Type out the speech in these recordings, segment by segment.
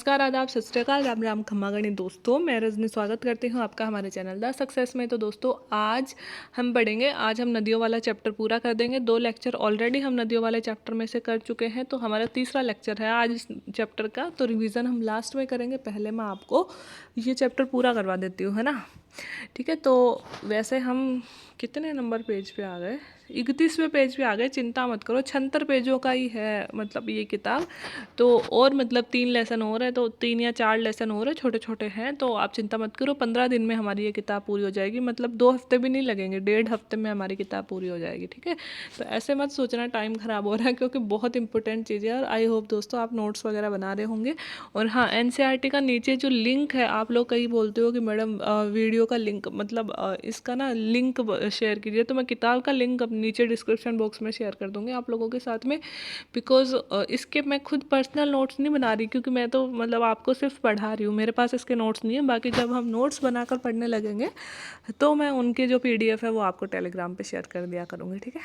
नमस्कार, आदाब, सत श्री अकाल, राम राम, खम्मा गणी दोस्तों। मैं रजनी स्वागत करती हूँ आपका हमारे चैनल द सक्सेस में। तो दोस्तों आज हम पढ़ेंगे, आज हम नदियों वाला चैप्टर पूरा कर देंगे। 2 लेक्चर ऑलरेडी हम नदियों वाले चैप्टर में से कर चुके हैं, तो हमारा तीसरा लेक्चर है आज इस चैप्टर का। तो रिवीजन हम लास्ट में करेंगे, पहले मैं आपको ये चैप्टर पूरा करवा देती हूँ, है ना। ठीक है, तो वैसे हम कितने नंबर पेज पे आ गए? 31वें पेज पे आ गए। चिंता मत करो, 76 पेजों का ही है मतलब ये किताब। तो और मतलब 3 लेसन और है, तो 3 या 4 लेसन और है, छोटे छोटे हैं। तो आप चिंता मत करो, 15 दिन में हमारी ये किताब पूरी हो जाएगी। मतलब 2 हफ्ते भी नहीं लगेंगे, 1.5 हफ्ते में हमारी किताब पूरी हो जाएगी। ठीक है, तो ऐसे मत सोचना टाइम ख़राब हो रहा है, क्योंकि बहुत इंपॉर्टेंट चीज़ है। और आई होप दोस्तों आप नोट्स वगैरह बना रहे होंगे। और हाँ, एनसीईआरटी का नीचे जो लिंक है, आप लोग कहीं बोलते हो कि मैडम वीडियो का लिंक मतलब इसका ना लिंक शेयर कीजिए, तो मैं किताब का लिंक अब नीचे डिस्क्रिप्शन बॉक्स में शेयर कर दूँगी आप लोगों के साथ में। बिकॉज इसके मैं खुद पर्सनल नोट्स नहीं बना रही, क्योंकि मैं तो मतलब आपको सिर्फ पढ़ा रही हूँ, मेरे पास इसके नोट्स नहीं है। बाकी जब हम नोट्स बनाकर पढ़ने लगेंगे तो मैं उनके जो पीडीएफ है वो आपको टेलीग्राम पे शेयर कर दिया करूँगी। ठीक है।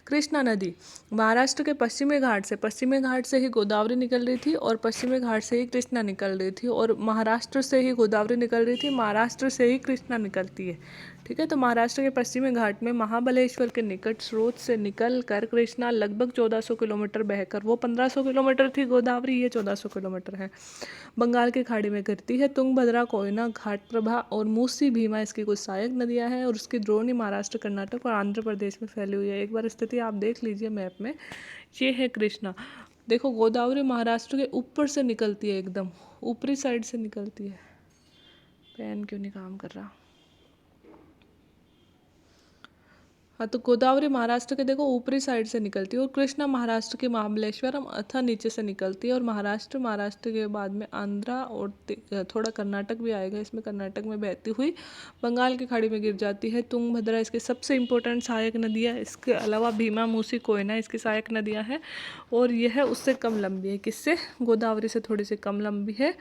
कृष्णा नदी महाराष्ट्र के पश्चिमी घाट से ही गोदावरी निकल रही थी, और पश्चिमी घाट से ही कृष्णा निकल रही थी, और महाराष्ट्र से ही गोदावरी निकल रही थी, महाराष्ट्र से ही कृष्णा निकलती है। ठीक है, तो महाराष्ट्र के पश्चिमी घाट में महाबलेश्वर के निकट स्रोत से निकल कर कृष्णा लगभग 1400 किलोमीटर बहकर, वो 1500 किलोमीटर थी गोदावरी, ये 1400 किलोमीटर है, बंगाल की खाड़ी में गिरती है। तुंगभद्रा, कोयना, घाटप्रभा और मूसी भीमा इसकी कुछ सहायक नदियां हैं, और उसकी द्रोणी महाराष्ट्र, कर्नाटक और आंध्र प्रदेश में फैली हुई है। एक बार स्थिति आप देख लीजिए मैप में। ये है कृष्णा। देखो, गोदावरी महाराष्ट्र के ऊपर से निकलती है, एकदम ऊपरी साइड से निकलती है। पेन क्यों नहीं काम कर रहा? हाँ, तो गोदावरी महाराष्ट्र के देखो ऊपरी साइड से निकलती है, और कृष्णा महाराष्ट्र के महाबलेश्वरम अथा नीचे से निकलती है, और महाराष्ट्र के बाद में आंध्रा और थोड़ा कर्नाटक भी आएगा इसमें, कर्नाटक में बहती हुई बंगाल की खाड़ी में गिर जाती है। तुंगभद्रा इसकी सबसे इम्पोर्टेंट सहायक नदियाँ, इसके अलावा भीमा, मूसी, कोयना इसकी सहायक नदियाँ हैं, और यह उससे कम लंबी है। किससे? गोदावरी से थोड़ी सी कम लंबी है,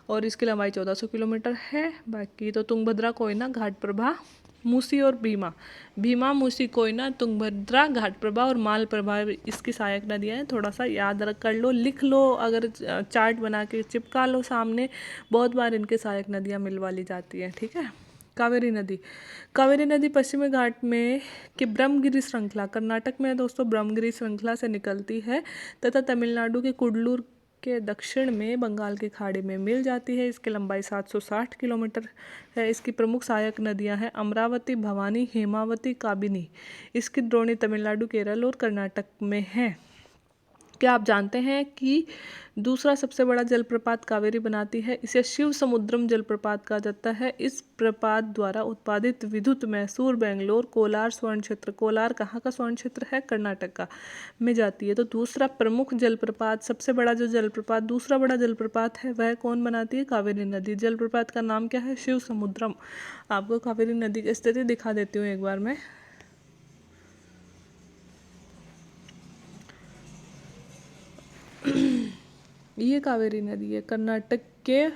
और इसकी लंबाई 1400 किलोमीटर है। बाकी तो तुंगभद्रा, कोयना, घाटप्रभा, मूसी और भीमा, मूसी, कोयना, तुंगभद्रा, घाटप्रभा और मालप्रभा इसकी सहायक नदियाँ हैं। थोड़ा सा याद रख कर लो, लिख लो, अगर चार्ट बना के चिपका लो सामने। बहुत बार इनके सहायक नदियाँ मिलवा ली जाती हैं। ठीक है। कावेरी नदी पश्चिमी घाट में कि ब्रह्मगिरी श्रृंखला, कर्नाटक में है दोस्तों, ब्रह्मगिरी श्रृंखला से निकलती है, तथा तमिलनाडु के कुडलूर के दक्षिण में बंगाल की खाड़ी में मिल जाती है। इसकी लंबाई 760 किलोमीटर है। इसकी प्रमुख सहायक नदियां हैं अमरावती, भवानी, हेमावती, काबिनी। इसकी द्रोणी तमिलनाडु, केरल और कर्नाटक में है। क्या आप जानते हैं कि दूसरा सबसे बड़ा जलप्रपात कावेरी बनाती है? इसे शिव समुद्रम जलप्रपात कहा जाता है। इस प्रपात द्वारा उत्पादित विद्युत मैसूर, बेंगलोर, कोलार स्वर्ण क्षेत्र, कोलार कहाँ का स्वर्ण क्षेत्र है? कर्नाटक का, में जाती है। तो दूसरा प्रमुख जलप्रपात, सबसे बड़ा जो जलप्रपात, दूसरा बड़ा जलप्रपात है, वह कौन बनाती है? कावेरी नदी। जलप्रपात का नाम क्या है? शिव समुद्रम। आपको कावेरी नदी की स्थिति दिखा देती हूँ एक बार मैं। ये कावेरी नदी है, कर्नाटक के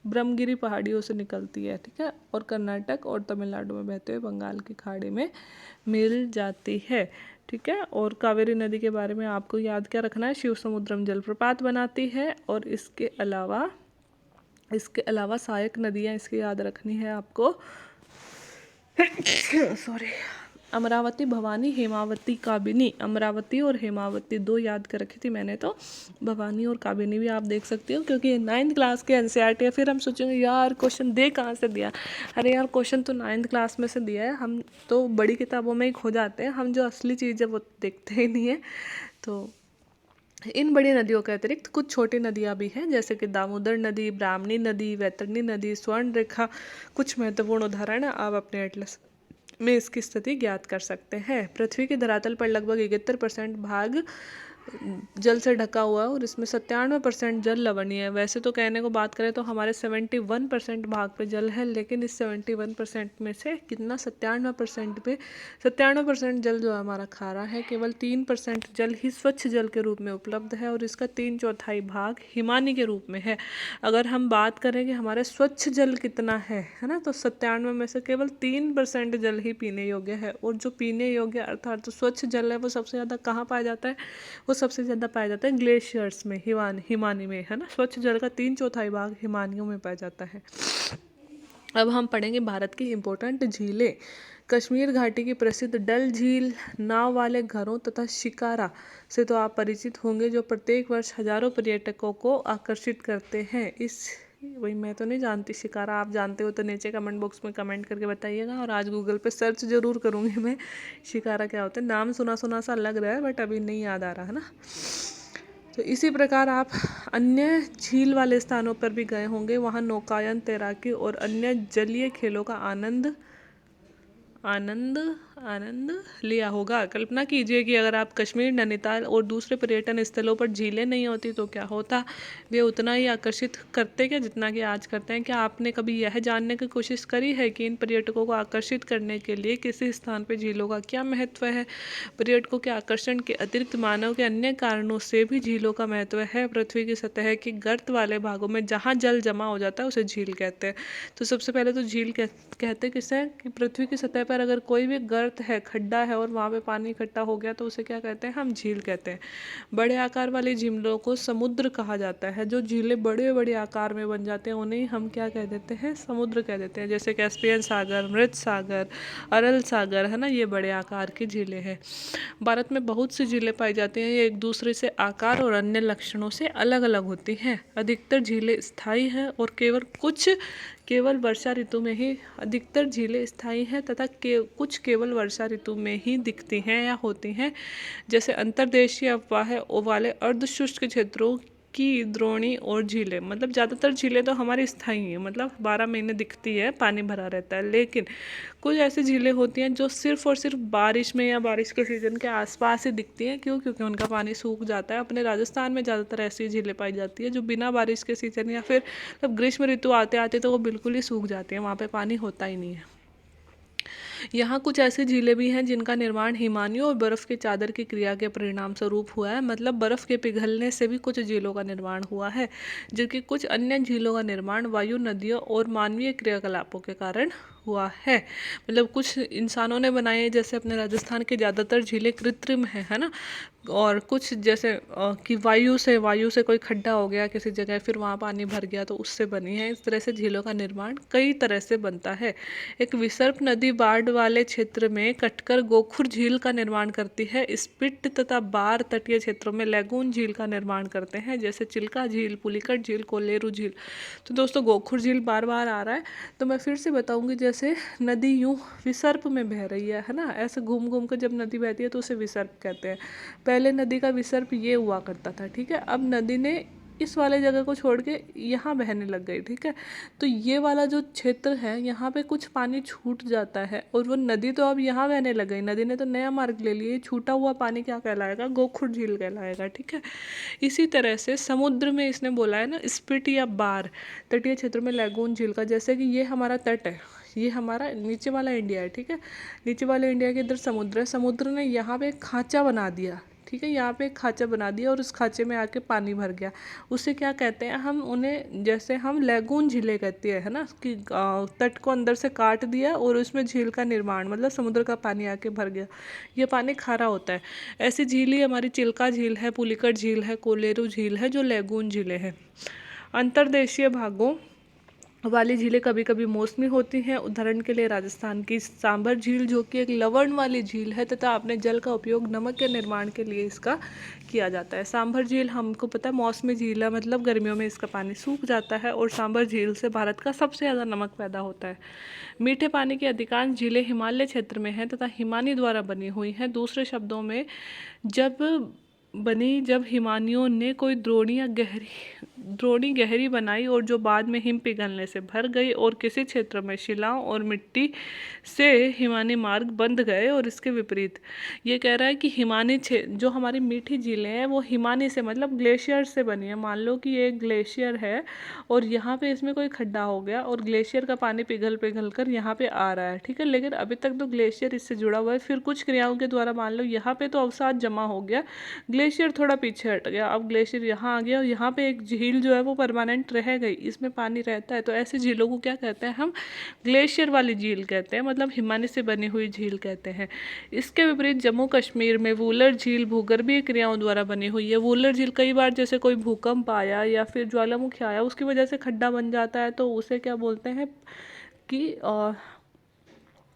ब्रह्मगिरी पहाड़ियों से निकलती है। ठीक है, और कर्नाटक और तमिलनाडु में बहते हुए बंगाल की खाड़ी में मिल जाती है। ठीक है, और कावेरी नदी के बारे में आपको याद क्या रखना है? शिव समुद्रम जलप्रपात बनाती है, और इसके अलावा सहायक नदियाँ इसकी याद रखनी है आपको। सॉरी। अमरावती, भवानी, हेमावती, काबिनी। अमरावती और हेमावती 2 याद कर रखी थी मैंने, तो भवानी और काबिनी भी आप देख सकते हो, क्योंकि 9th क्लास के एनसीईआरटी है। फिर हम सोचेंगे यार क्वेश्चन दे कहाँ से दिया? अरे यार, क्वेश्चन तो 9th क्लास में से दिया है। हम तो बड़ी किताबों में ही खो जाते हैं, हम जो असली चीज़ है वो देखते ही नहीं है। तो इन बड़ी नदियों के अतिरिक्त कुछ छोटी नदियाँ भी हैं, जैसे कि दामोदर नदी, ब्राह्मणी नदी, वैतरणी नदी, स्वर्ण रेखा। कुछ महत्वपूर्ण उदाहरण आप अपने एटलस में इसकी स्थिति ज्ञात कर सकते हैं। पृथ्वी के धरातल पर लगभग 71% भाग जल से ढका हुआ है, और इसमें 97% जल लवणीय है। वैसे तो कहने को बात करें तो हमारे 71% भाग पे जल है, लेकिन इस 71% में से कितना, 97% जल जो है हमारा खारा है। केवल 3% जल ही स्वच्छ जल के रूप में उपलब्ध है, और इसका 3/4 भाग हिमानी के रूप में है। अगर हम बात करें कि हमारे स्वच्छ जल कितना है ना, तो 97 में से केवल 3% जल ही पीने योग्य है। और जो पीने योग्य अर्थात तो स्वच्छ जल है, वो सबसे ज़्यादा कहाँ पाया जाता है? वो सबसे ज़्यादा पाया जाता है ग्लेशियर्स में, हिमानी में, है ना। स्वच्छ जल का 3/4 भाग हिमानियों में पाया जाता है। अब हम पढ़ेंगे भारत की इम्पोर्टेंट झीलें। कश्मीर घाटी की प्रसिद्ध डल झील, नाव वाले घरों तथा शिकारा से तो आप परिचित होंगे, जो प्रत्येक वर्ष हजारों पर्यटकों को आकर्षित करते हैं। वही मैं तो नहीं जानती शिकारा, आप जानते हो तो नीचे कमेंट बॉक्स में कमेंट करके बताइएगा। और आज गूगल पे सर्च जरूर करूँगी मैं शिकारा क्या होता है। नाम सुना सुना सा लग रहा है बट अभी नहीं याद आ रहा है ना। तो इसी प्रकार आप अन्य झील वाले स्थानों पर भी गए होंगे, वहाँ नौकायन, तैराकी और अन्य जलीय खेलों का आनंद आनंद लिया होगा। कल्पना कीजिए कि अगर आप कश्मीर, नैनीताल और दूसरे पर्यटन स्थलों पर झीलें नहीं होती तो क्या होता। वे उतना ही आकर्षित करते क्या जितना कि आज करते हैं। क्या आपने कभी यह जानने की कोशिश करी है कि इन पर्यटकों को आकर्षित करने के लिए किसी स्थान पर झीलों का क्या महत्व है। पर्यटकों के आकर्षण के अतिरिक्त मानव के अन्य कारणों से भी झीलों का महत्व है। पृथ्वी की सतह के गर्त वाले भागों में जहाँ जल जमा हो जाता है उसे झील कहते हैं। तो सबसे पहले तो झील कहते किसे, कि पृथ्वी की सतह पर अगर कोई भी गर्त है, खड्डा है और वहाँ पे पानी इकट्ठा हो गया तो उसे क्या कहते हैं, हम झील कहते हैं। बड़े आकार वाली झीलों को समुद्र कहा जाता है। जो झीलें बड़े बड़े आकार में बन जाते हैं उन्हें हम क्या कह देते हैं, समुद्र कह देते हैं। जैसे कैस्पियन सागर, मृत सागर, अरल सागर, है ना, ये बड़े आकार की झीलें हैं। भारत में बहुत सी झीलें पाई जाती हैं। ये एक दूसरे से आकार और अन्य लक्षणों से अलग अलग होती हैं। अधिकतर झीलें स्थायी हैं और केवल वर्षा ऋतु में ही अधिकतर झीलें स्थायी हैं तथा कुछ केवल वर्षा ऋतु में ही दिखती हैं या होती हैं। जैसे अंतर्देशीय अफवाह वाले अर्धशुष्क क्षेत्रों की द्रोणी और झीलें, मतलब ज़्यादातर झीलें तो हमारी स्थायी हैं, मतलब 12 महीने दिखती है, पानी भरा रहता है। लेकिन कुछ ऐसी झीलें होती हैं जो सिर्फ और सिर्फ बारिश में या बारिश के सीज़न के आसपास ही दिखती हैं। क्यों? क्योंकि उनका पानी सूख जाता है। अपने राजस्थान में ज़्यादातर ऐसी झीलें पाई जाती है जो बिना बारिश के सीज़न या फिर मतलब ग्रीष्म ऋतु आते आते तो वो बिल्कुल ही सूख जाती हैं, वहाँ पे पानी होता ही नहीं है। यहाँ कुछ ऐसी झीलें भी हैं जिनका निर्माण हिमानियों और बर्फ़ की चादर की क्रिया के परिणाम स्वरूप हुआ है। मतलब बर्फ़ के पिघलने से भी कुछ झीलों का निर्माण हुआ है, जबकि कुछ अन्य झीलों का निर्माण वायु, नदियों और मानवीय क्रियाकलापों के कारण हुआ है। मतलब कुछ इंसानों ने बनाए, जैसे अपने राजस्थान की ज़्यादातर झीलें कृत्रिम है ना। और कुछ जैसे कि वायु से कोई खड्डा हो गया किसी जगह, फिर वहाँ पानी भर गया तो उससे बनी है। इस तरह से झीलों का निर्माण कई तरह से बनता है। एक विसर्प नदी बाढ़ वाले क्षेत्र में कटकर गोखुर झील का निर्माण करती है। स्पिट तथा बार तटीय क्षेत्रों में लैगून झील का निर्माण करते हैं, जैसे चिल्का झील, पुलिकट झील, कोलेरू झील। तो दोस्तों गोखुर झील बार बार आ रहा है तो मैं फिर से बताऊंगी। जैसे नदी यूं विसर्प में बह रही है ना, ऐसे घूम घूम कर जब नदी बहती है तो उसे विसर्प कहते हैं। पहले नदी का विसर्प ये हुआ करता था, ठीक है। अब नदी ने इस वाले जगह को छोड़ के यहाँ बहने लग गई, ठीक है। तो ये वाला जो क्षेत्र है यहाँ पे कुछ पानी छूट जाता है और वो नदी तो अब यहाँ बहने लग गई। नदी ने तो नया मार्ग ले लिया। छूटा हुआ पानी क्या कहलाएगा, गोखुर झील कहलाएगा, ठीक है। इसी तरह से समुद्र में इसने बोला है ना, स्पिट या बार तटीय क्षेत्र में लैगून झील का, जैसे कि ये हमारा तट है, ये हमारा नीचे वाला इंडिया है, ठीक है। नीचे वाले इंडिया के इधर समुद्र है। समुद्र ने यहाँ पे एक खांचा बना दिया, ठीक है। यहाँ पे एक खांचा बना दिया और उस खांचे में आके पानी भर गया। उसे क्या कहते हैं हम उन्हें, जैसे हम लैगून झीलें कहते हैं, है ना, कि तट को अंदर से काट दिया और उसमें झील का निर्माण, मतलब समुद्र का पानी आके भर गया। ये पानी खारा होता है। ऐसी झील ही हमारी चिल्का झील है, पुलिकट झील है, कोलेरू झील है, जो लैगून झीलें हैं। अंतर्देशीय भागों वाली झीलें कभी कभी मौसमी होती हैं। उदाहरण के लिए राजस्थान की सांभर झील, जो कि एक लवण वाली झील है तथा अपने जल का उपयोग नमक के निर्माण के लिए इसका किया जाता है। सांभर झील हमको पता है मौसमी झील है, मतलब गर्मियों में इसका पानी सूख जाता है और सांभर झील से भारत का सबसे ज़्यादा नमक पैदा होता है। मीठे पानी की अधिकांश झीलें हिमालय क्षेत्र में हैं तथा हिमानी द्वारा बनी हुई हैं। दूसरे शब्दों में जब हिमानियों ने कोई द्रोणी गहरी बनाई और जो बाद में हिम पिघलने से भर गई और किसी क्षेत्र में शिलाओं और मिट्टी से हिमानी मार्ग बंध गए। और इसके विपरीत ये कह रहा है कि हिमानी जो हमारी मीठी झीलें हैं वो हिमानी से, मतलब ग्लेशियर से बनी है। मान लो कि ये एक ग्लेशियर है और यहाँ पे इसमें कोई खड्डा हो गया और ग्लेशियर का पानी पिघल कर यहाँ पे आ रहा है, ठीक है। लेकिन अभी तक तो ग्लेशियर इससे जुड़ा हुआ है। फिर कुछ क्रियाओं के द्वारा मान लो यहाँ पे तो अवसाद जमा हो गया, ग्लेशियर थोड़ा पीछे हट गया, अब ग्लेशियर यहाँ आ गया और यहाँ पे एक झील झील जो है वो परमानेंट रह गई, इसमें पानी रहता है, तो ऐसी झीलों को क्या कहते हैं हम? ग्लेशियर वाली झील कहते हैं, मतलब हिमानी से बनी हुई झील कहते हैं। इसके विपरीत जम्मू कश्मीर में वूलर झील भूगर्भीय क्रियाओं द्वारा बनी हुई है। वूलर झील कई बार जैसे कोई भूकंप आया या फिर ज्वालामुखी आया, उसकी वजह से खड्डा बन जाता है, तो उसे क्या बोलते हैं कि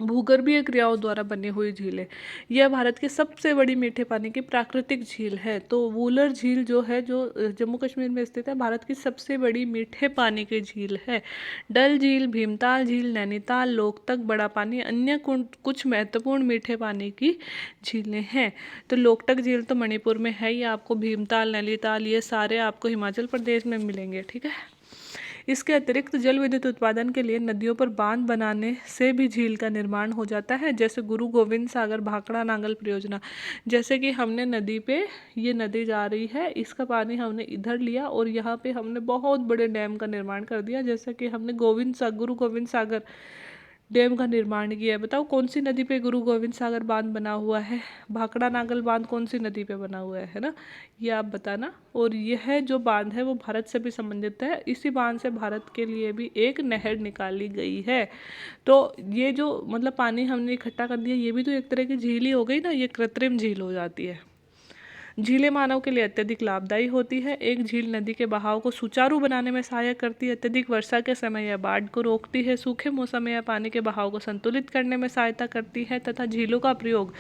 भूगर्भीय क्रियाओं द्वारा बनी हुई झील है। यह भारत की सबसे बड़ी मीठे पानी की प्राकृतिक झील है। तो वूलर झील जो है, जो जम्मू कश्मीर में स्थित है, भारत की सबसे बड़ी मीठे पानी की झील है। डल झील, भीमताल झील, नैनीताल, लोकतक, बड़ा पानी अन्य कुछ महत्वपूर्ण मीठे पानी की झीलें हैं। तो लोकतक झील तो मणिपुर में है, ये आपको भीमताल, नैनीताल ये सारे आपको हिमाचल प्रदेश में मिलेंगे, ठीक है। इसके अतिरिक्त जल विद्युत उत्पादन के लिए नदियों पर बांध बनाने से भी झील का निर्माण हो जाता है, जैसे गुरु गोविंद सागर भाखड़ा नांगल परियोजना। जैसे कि हमने नदी पे, ये नदी जा रही है, इसका पानी हमने इधर लिया और यहाँ पे हमने बहुत बड़े डैम का निर्माण कर दिया, जैसे कि हमने गुरु गोविंद सागर डैम का निर्माण किया है। बताओ कौन सी नदी पे गुरु गोविंद सागर बांध बना हुआ है? भाखड़ा नागल बांध कौन सी नदी पे बना हुआ है ना, ये आप बताना। और यह जो बांध है वो भारत से भी संबंधित है, इसी बांध से भारत के लिए भी एक नहर निकाली गई है। तो ये जो मतलब पानी हमने इकट्ठा कर दिया, ये भी तो एक तरह की झील ही हो गई ना, ये कृत्रिम झील हो जाती है। झीलें मानव के लिए अत्यधिक लाभदायी होती है। एक झील नदी के बहाव को सुचारू बनाने में सहायक करती है। अत्यधिक वर्षा के समय यह बाढ़ को रोकती है। सूखे मौसम में यह पानी के बहाव को संतुलित करने में सहायता करती है तथा झीलों का प्रयोग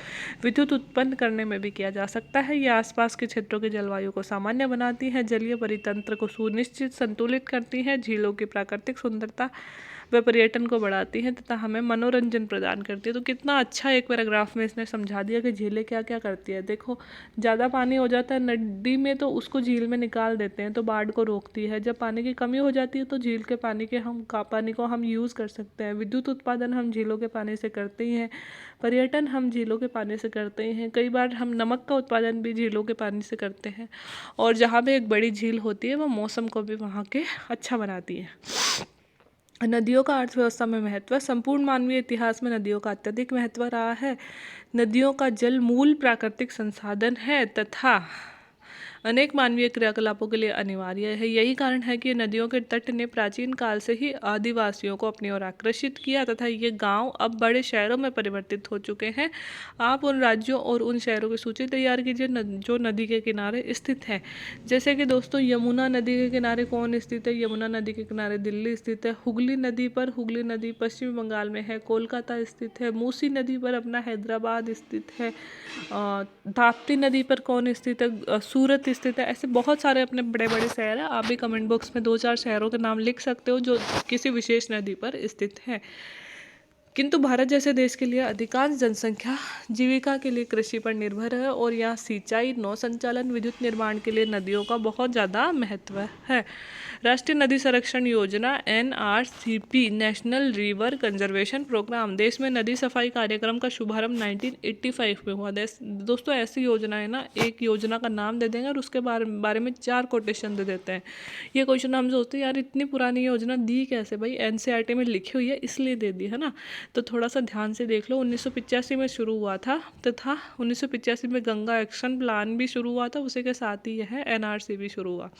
विद्युत उत्पन्न करने में भी किया जा सकता है। यह आसपास के क्षेत्रों की जलवायु को सामान्य बनाती है, जलीय परितंत्र को सुनिश्चित संतुलित करती है, झीलों की प्राकृतिक सुंदरता व पर्यटन को बढ़ाती है तथा हमें मनोरंजन प्रदान करती है। तो कितना अच्छा एक पैराग्राफ में इसने समझा दिया कि झीलें क्या क्या करती है। देखो, ज़्यादा पानी हो जाता है नदी में तो उसको झील में निकाल देते हैं, तो बाढ़ को रोकती है। जब पानी की कमी हो जाती है तो झील के पानी को हम यूज़ कर सकते हैं। विद्युत उत्पादन हम झीलों के पानी से करते ही हैं, पर्यटन हम झीलों के पानी से करते ही हैं, कई बार हम नमक का उत्पादन भी झीलों के पानी से करते हैं। और जहाँ पे एक बड़ी झील होती है, वह मौसम को भी वहाँ के अच्छा बनाती है। नदियों का अर्थव्यवस्था में महत्व। संपूर्ण मानवीय इतिहास में नदियों का अत्यधिक महत्व रहा है। नदियों का जल मूल प्राकृतिक संसाधन है तथा अनेक मानवीय क्रियाकलापों के लिए अनिवार्य है। यही कारण है कि नदियों के तट ने प्राचीन काल से ही आदिवासियों को अपनी ओर आकर्षित किया तथा ये गांव अब बड़े शहरों में परिवर्तित हो चुके हैं। आप उन राज्यों और उन शहरों की सूची तैयार कीजिए जो नदी के किनारे स्थित हैं। जैसे कि दोस्तों, यमुना नदी के किनारे कौन स्थित है? यमुना नदी के किनारे दिल्ली स्थित है। हुगली नदी पश्चिम बंगाल में है, कोलकाता स्थित है। मूसी नदी पर अपना हैदराबाद स्थित है। ताप्ती नदी पर कौन स्थित है? सूरत स्थित है। ऐसे बहुत सारे अपने बड़े बड़े शहर हैं। आप भी कमेंट बॉक्स में 2-4 शहरों के नाम लिख सकते हो जो किसी विशेष नदी पर स्थित हैं। किंतु भारत जैसे देश के लिए अधिकांश जनसंख्या जीविका के लिए कृषि पर निर्भर है और यहाँ सिंचाई, नौ संचालन, विद्युत निर्माण के लिए नदियों का बहुत ज़्यादा महत्व है। राष्ट्रीय नदी संरक्षण योजना NRCP national river conservation programme देश में नदी सफाई कार्यक्रम का शुभारंभ 1985 में हुआ। दोस्तों, ऐसी योजना है ना, एक योजना का नाम दे देंगे और उसके बारे में 4 कोटेशन दे देते हैं। ये क्वेश्चन हम सोचते हैं यार इतनी पुरानी योजना दी कैसे? भाई NCERT में लिखी हुई है इसलिए दे दी है ना। तो थोड़ा सा ध्यान से देख लो। 1985 में शुरू हुआ था तथा 1985 में गंगा एक्शन प्लान भी शुरू हुआ था, उसी के साथ ही यह NRC भी शुरू हुआ।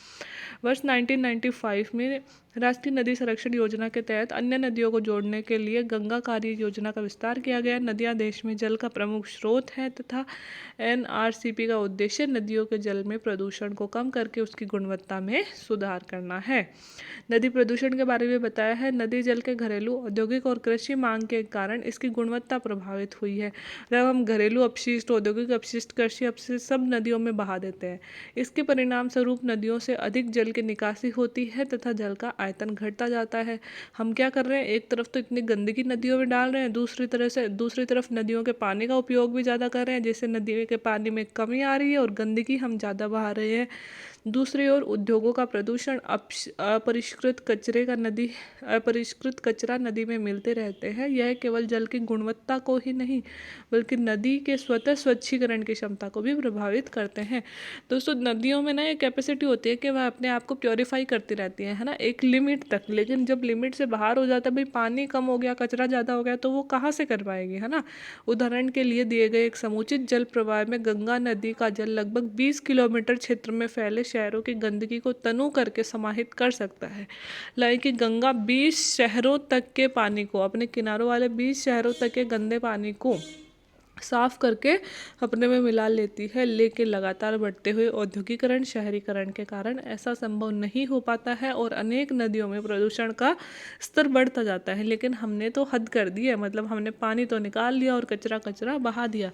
वर्ष 1995 में राष्ट्रीय नदी संरक्षण योजना के तहत अन्य नदियों को जोड़ने के लिए गंगा कार्य योजना का विस्तार किया गया। नदियाँ देश में जल का प्रमुख स्रोत हैं तथा NRCP का उद्देश्य नदियों के जल में प्रदूषण को कम करके उसकी गुणवत्ता में सुधार करना है। नदी प्रदूषण के बारे में बताया है। नदी जल के घरेलू, औद्योगिक और कृषि मांग के कारण इसकी गुणवत्ता प्रभावित हुई है। जब हम घरेलू अपशिष्ट, औद्योगिक अपशिष्ट, कृषि अपशिष्ट सब नदियों में बहा देते हैं, इसके परिणाम स्वरूप नदियों से अधिक जल की निकासी होती है तथा जल का आयतन घटता जाता है। हम क्या कर रहे हैं, एक तरफ तो इतनी गंदगी नदियों में डाल रहे हैं, दूसरी तरफ नदियों के पानी का उपयोग भी ज़्यादा कर रहे हैं, जिससे नदी के पानी में कमी आ रही है और गंदगी हम ज़्यादा बहा रहे हैं। दूसरी ओर उद्योगों का प्रदूषण, अपरिष्कृत कचरा नदी में मिलते रहते हैं। यह केवल जल की गुणवत्ता को ही नहीं बल्कि नदी के स्वतः स्वच्छीकरण की क्षमता को भी प्रभावित करते हैं। दोस्तों, नदियों में ना एक कैपेसिटी होती है कि वह अपने आप को प्योरीफाई करती रहती है ना, एक लिमिट तक। लेकिन जब लिमिट से बाहर हो जाता है, भाई पानी कम हो गया, कचरा ज़्यादा हो गया, तो वो कहाँ से कर पाएगी, है ना। उदाहरण के लिए दिए गए एक समुचित जल प्रवाह में गंगा नदी का जल लगभग 20 किलोमीटर क्षेत्र में फैले शहरों की गंदगी को तनु करके समाहित कर सकता है। लाइक कि गंगा 20 शहरों तक के पानी को, अपने किनारों वाले 20 शहरों तक के गंदे पानी को साफ करके अपने में मिला लेती है, लेकिन लगातार बढ़ते हुए औद्योगिकरण, शहरीकरण के कारण ऐसा संभव नहीं हो पाता है और अनेक नदियों में प्रदूषण का स्तर बढ़ता जाता है। लेकिन हमने तो हद कर दी है, मतलब हमने पानी तो निकाल लिया और कचरा कचरा बहा दिया।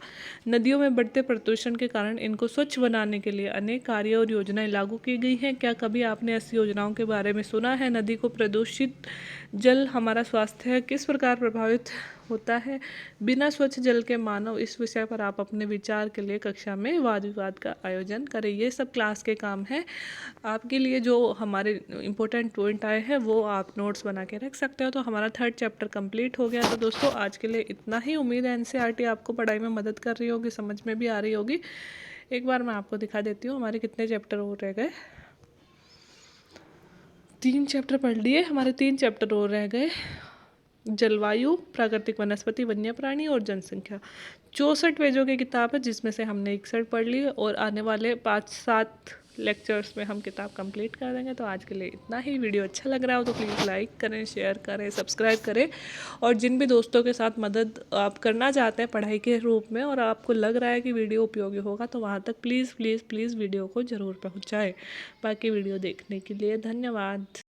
नदियों में बढ़ते प्रदूषण के कारण इनको स्वच्छ बनाने के लिए अनेक कार्य और योजनाएं लागू की गई हैं। क्या कभी आपने ऐसी योजनाओं के बारे में सुना है? नदी को प्रदूषित जल हमारा स्वास्थ्य किस प्रकार प्रभावित होता है? बिना स्वच्छ जल के मानव, इस विषय पर आप अपने विचार के लिए कक्षा में वाद विवाद का आयोजन करें। ये सब क्लास के काम है आपके लिए। जो हमारे इम्पोर्टेंट पॉइंट आए हैं वो आप नोट्स बना के रख सकते हो। तो हमारा 3rd चैप्टर कंप्लीट हो गया। तो दोस्तों आज के लिए इतना ही। उम्मीद है एनसीईआरटी आपको पढ़ाई में मदद कर रही होगी, समझ में भी आ रही होगी। एक बार मैं आपको दिखा देती हूँ हमारे कितने चैप्टर और रह गए। 3 चैप्टर पढ़ लिए, हमारे 3 चैप्टर और रह गए। जलवायु, प्राकृतिक वनस्पति, वन्य प्राणी और जनसंख्या। 64 पेजों की किताब है, जिसमें से हमने 61 पढ़ ली है और आने वाले 5-7 लेक्चर्स में हम किताब कंप्लीट कर देंगे। तो आज के लिए इतना ही। वीडियो अच्छा लग रहा हो तो प्लीज़ लाइक करें, शेयर करें, सब्सक्राइब करें। और जिन भी दोस्तों के साथ मदद आप करना चाहते हैं पढ़ाई के रूप में और आपको लग रहा है कि वीडियो उपयोगी होगा, तो वहाँ तक प्लीज़ प्लीज़ प्लीज़ वीडियो को ज़रूर पहुँचाएँ। बाकी वीडियो देखने के लिए धन्यवाद।